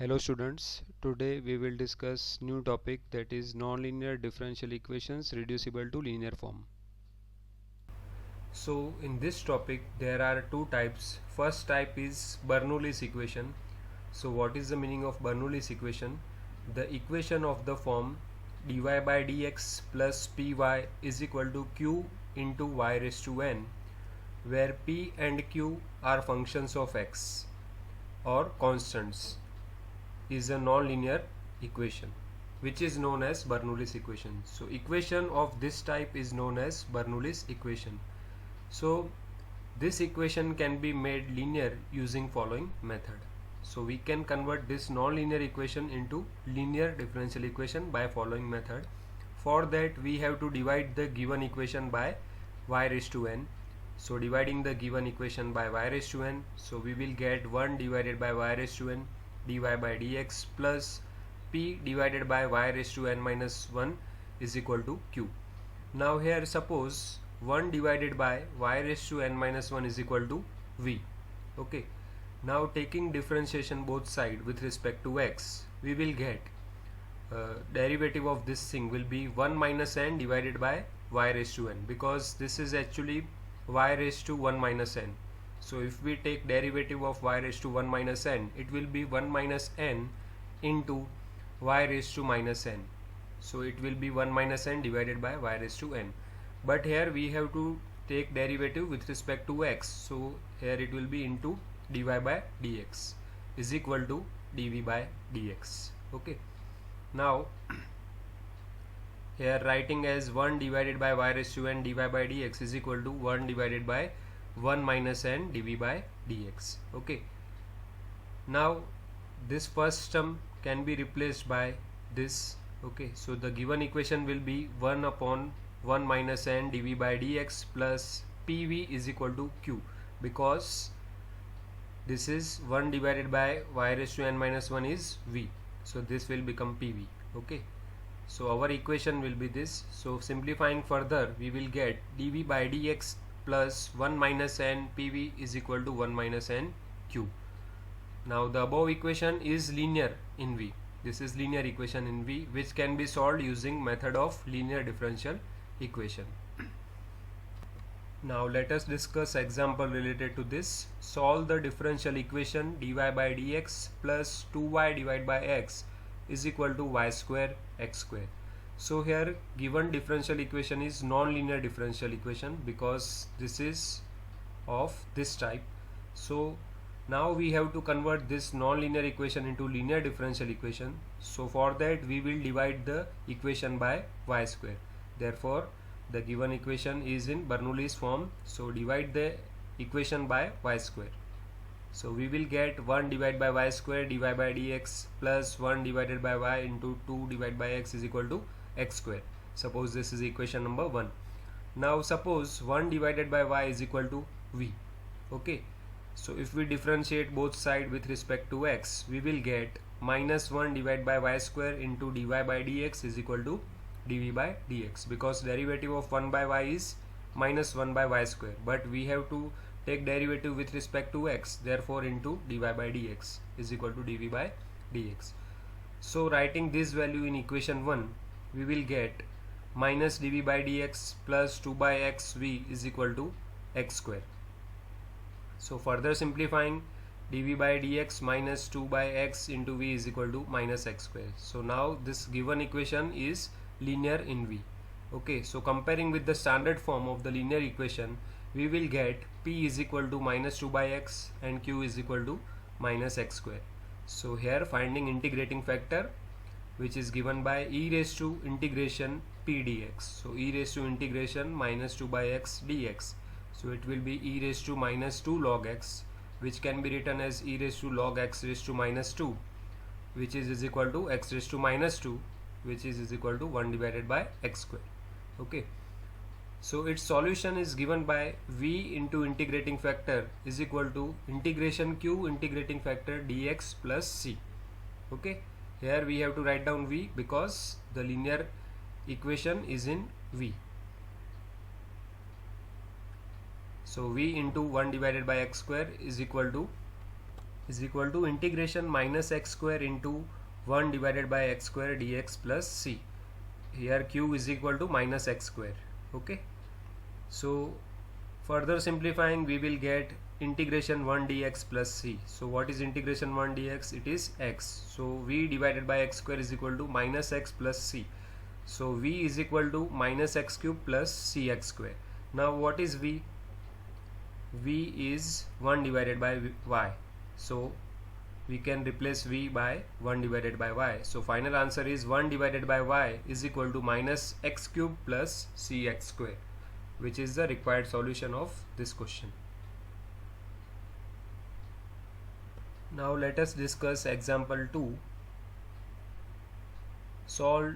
Hello students, today we will discuss new topic, that is nonlinear differential equations reducible to linear form. So in this topic there are two types. First type is Bernoulli's equation. So what is the meaning of Bernoulli's equation? The equation of the form dy by dx plus py is equal to q into y raised to n, where p and q are functions of x or constants, is a nonlinear equation which is known as Bernoulli's equation. So equation of this type is known as Bernoulli's equation. So this equation can be made linear using following method. So we can convert this nonlinear equation into linear differential equation by following method. For that we have to divide the given equation by y raised to n. So dividing the given equation by y raised to n, so we will get 1 divided by y raised to n dy by dx plus p divided by y raised to n minus 1 is equal to q. Now here suppose 1 divided by y raised to n minus 1 is equal to v. Okay. Now taking differentiation both side with respect to x, we will get derivative of this thing will be 1 minus n divided by y raised to n, because this is actually y raised to 1 minus n. So if we take derivative of y raised to 1 minus n, it will be 1 minus n into y raised to minus n. So it will be 1 minus n divided by y raised to n. But here we have to take derivative with respect to x. So here it will be into dy by dx is equal to dv by dx. Okay. Now here writing as 1 divided by y raised to n dy by dx is equal to 1 divided by 1 minus n dv by dx. Okay. Now this first term can be replaced by this. Okay. So the given equation will be 1 upon 1 minus n dv by dx plus pv is equal to q, because this is 1 divided by y raised to n minus 1 is v. So this will become pv. Okay. So our equation will be this. So simplifying further, we will get dv by dx plus 1 minus n pv is equal to 1 minus n q. Now the above equation is linear in v. This is linear equation in v, which can be solved using method of linear differential equation. Now let us discuss example related to this. Solve the differential equation dy by dx plus 2y divided by x is equal to y square x square. So here given differential equation is non-linear differential equation because this is of this type. So now we have to convert this non-linear equation into linear differential equation. So for that we will divide the equation by y square. Therefore the given equation is in Bernoulli's form. So divide the equation by y square. So we will get 1 divided by y square dy by dx plus 1 divided by y into 2 divided by x is equal to x square. Suppose this is equation number 1. Now suppose 1 divided by y is equal to v. Okay. So if we differentiate both sides with respect to x, we will get minus 1 divided by y square into dy by dx is equal to dv by dx, because derivative of 1 by y is minus 1 by y square, but we have to take derivative with respect to x, therefore into dy by dx is equal to dv by dx. So writing this value in equation 1, we will get minus dv by dx plus 2 by x v is equal to x square. So further simplifying, dv by dx minus 2 by x into v is equal to minus x square. So now this given equation is linear in v. Okay, so comparing with the standard form of the linear equation, we will get p is equal to minus 2 by x and q is equal to minus x square. So here finding integrating factor, which is given by e raised to integration p dx. So e raised to integration minus 2 by x dx. So it will be e raised to minus 2 log x, which can be written as e raised to log x raised to minus 2, which is equal to x raised to minus 2, which is equal to 1 divided by x square. Okay. So its solution is given by v into integrating factor is equal to integration q integrating factor dx plus c. Okay. Here we have to write down v because the linear equation is in v. So v into 1 divided by x square is equal to is equal to integration minus x square into 1 divided by x square dx plus c. Here q is equal to minus x square. Okay, so further simplifying we will get integration 1 dx plus c. So what is integration 1 dx? It is x. So v divided by x square is equal to minus x plus c. So v is equal to minus x cube plus cx square. Now what is v? V is 1 divided by y. So we can replace v by 1 divided by y. So final answer is 1 divided by y is equal to minus x cube plus cx square, which is the required solution of this question. Now let us discuss example 2. Solve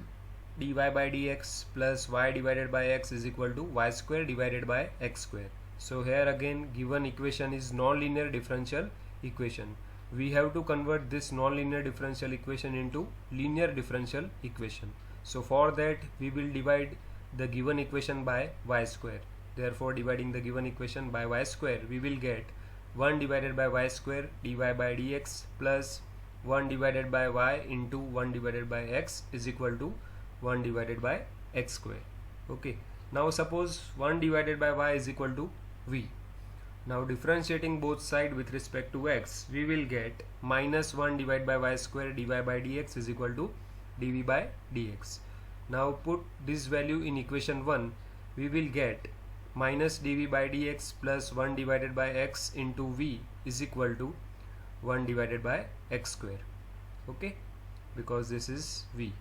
dy by dx plus y divided by x is equal to y square divided by x square. So here again given equation is non-linear differential equation. We have to convert this non-linear differential equation into linear differential equation. So for that we will divide the given equation by y square. Therefore dividing the given equation by y square, we will get 1 divided by y square dy by dx plus 1 divided by y into 1 divided by x is equal to 1 divided by x square. Okay, now suppose 1 divided by y is equal to v. Now differentiating both sides with respect to x, we will get minus 1 divided by y square dy by dx is equal to dv by dx. Now put this value in equation 1, we will get minus dv by dx plus 1 divided by x into v is equal to 1 divided by x square. Okay, because this is v.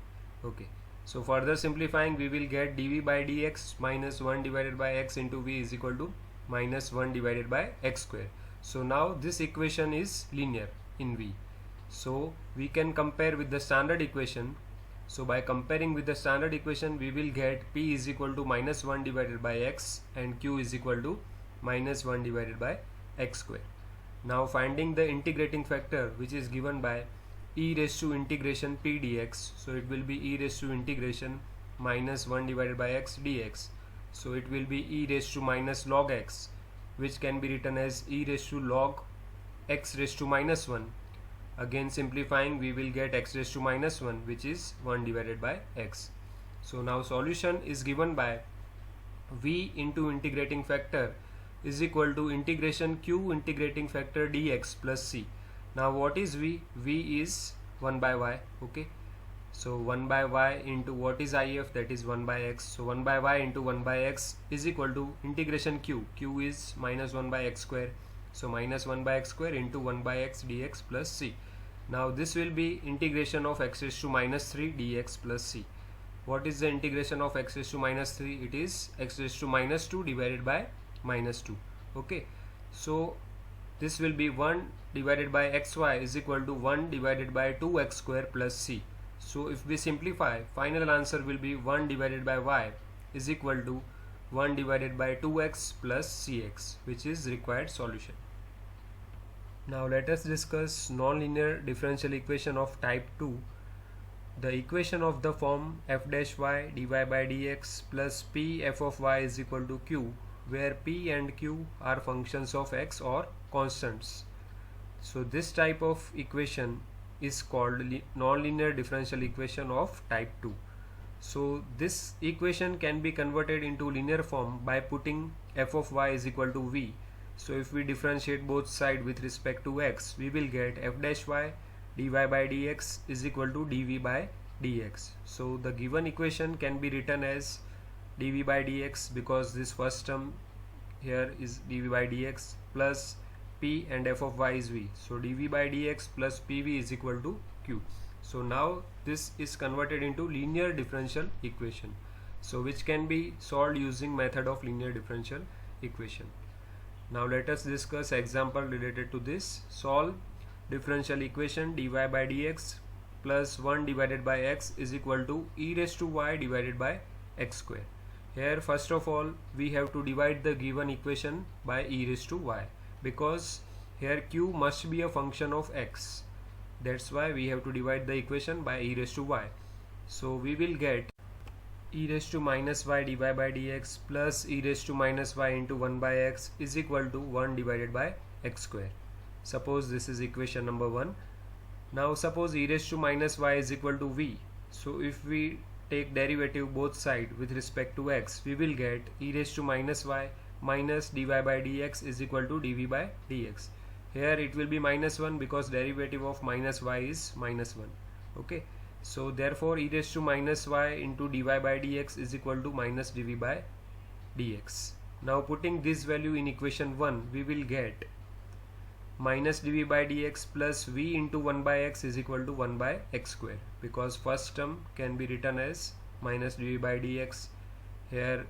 Okay, so further simplifying we will get dv by dx minus 1 divided by x into v is equal to minus 1 divided by x square. So now this equation is linear in v. So we can compare with the standard equation. So by comparing with the standard equation, we will get p is equal to minus 1 divided by x and q is equal to minus 1 divided by x square. Now finding the integrating factor, which is given by e raised to integration p dx. So it will be e raised to integration minus 1 divided by x dx. So it will be e raised to minus log x, which can be written as e raised to log x raised to minus 1. Again simplifying, we will get x raised to minus 1, which is 1 divided by x. So now solution is given by v into integrating factor is equal to integration q integrating factor dx plus c. Now what is v? V is 1 by y. Okay, so 1 by y into what is if? That is 1 by x. So 1 by y into 1 by x is equal to integration q. Q is minus 1 by x square. So minus 1 by x square into 1 by x dx plus c. Now this will be integration of x raised to minus 3 dx plus c. What is the integration of x raised to minus 3? It is x raised to minus 2 divided by minus 2. Okay, so this will be 1 divided by xy is equal to 1 divided by 2x square plus c. So if we simplify, final answer will be 1 divided by y is equal to 1 divided by 2x plus cx, which is required solution. Now let us discuss nonlinear differential equation of type 2. The equation of the form f dash y dy by dx plus p f of y is equal to q, where p and q are functions of x or constants. So this type of equation is called nonlinear differential equation of type 2. So this equation can be converted into linear form by putting f of y is equal to v. So if we differentiate both sides with respect to x, we will get f dash y dy by dx is equal to dv by dx. So the given equation can be written as dv by dx, because this first term here is dv by dx plus p and f of y is v. So dv by dx plus pv is equal to q. So now this is converted into linear differential equation, so which can be solved using method of linear differential equation. Now let us discuss example related to this. Solve differential equation dy by dx plus 1 divided by x is equal to e raised to y divided by x square. Here first of all we have to divide the given equation by e raised to y, because here q must be a function of x. That's why we have to divide the equation by e raised to y. So we will get e raised to minus y dy by dx plus e raised to minus y into 1 by x is equal to 1 divided by x square. Suppose this is equation number 1. Now suppose e raised to minus y is equal to v. So if we take derivative both side with respect to x, we will get e raised to minus y minus dy by dx is equal to dv by dx. Here it will be minus 1 because derivative of minus y is minus 1. Okay, so therefore e raised to minus y into dy by dx is equal to minus dv by dx. Now putting this value in equation 1, we will get minus dv by dx plus v into 1 by x is equal to 1 by x square, because first term can be written as minus dv by dx. Here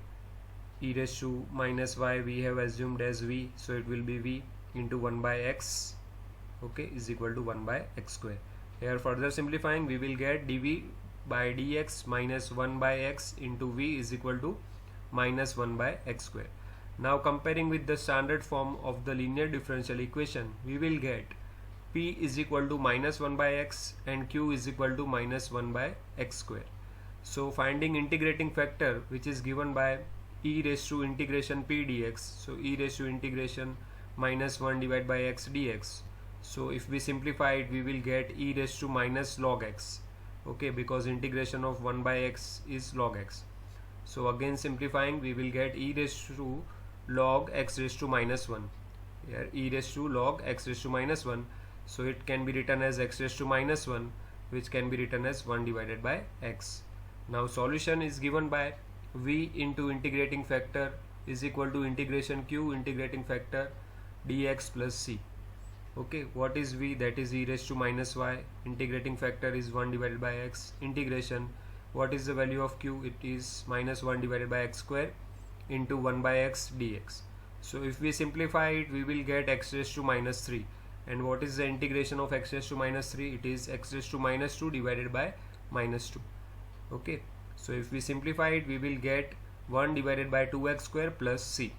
e raised to minus y we have assumed as v, so it will be v into 1 by x, okay, is equal to 1 by x square. Here further simplifying, we will get dv by dx minus 1 by x into v is equal to minus 1 by x square. Now comparing with the standard form of the linear differential equation, we will get p is equal to minus 1 by x and q is equal to minus 1 by x square. So finding integrating factor, which is given by e raised to integration p dx, so e raised to integration minus 1 divided by x dx. So if we simplify it, we will get e raised to minus log x, okay, because integration of 1 by x is log x. So again simplifying, we will get e raised to log x raised to minus 1. Here e raised to log x raised to minus 1, so it can be written as x raised to minus 1, which can be written as 1 divided by x. Now solution is given by v into integrating factor is equal to integration q integrating factor dx plus c. Okay, what is v? That is e raised to minus y. Integrating factor is 1 divided by x. Integration, what is the value of q? It is minus 1 divided by x square into 1 by x dx. So if we simplify it, we will get x raised to minus 3. And what is the integration of x raised to minus 3? It is x raised to minus 2 divided by minus 2. Okay, so if we simplify it, we will get 1 divided by 2x square plus c.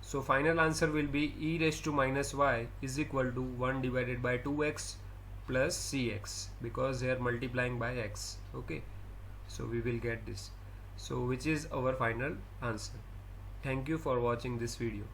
So final answer will be e raised to minus y is equal to 1 divided by 2x plus cx, because they are multiplying by x. Okay, so we will get this. So which is our final answer. Thank you for watching this video.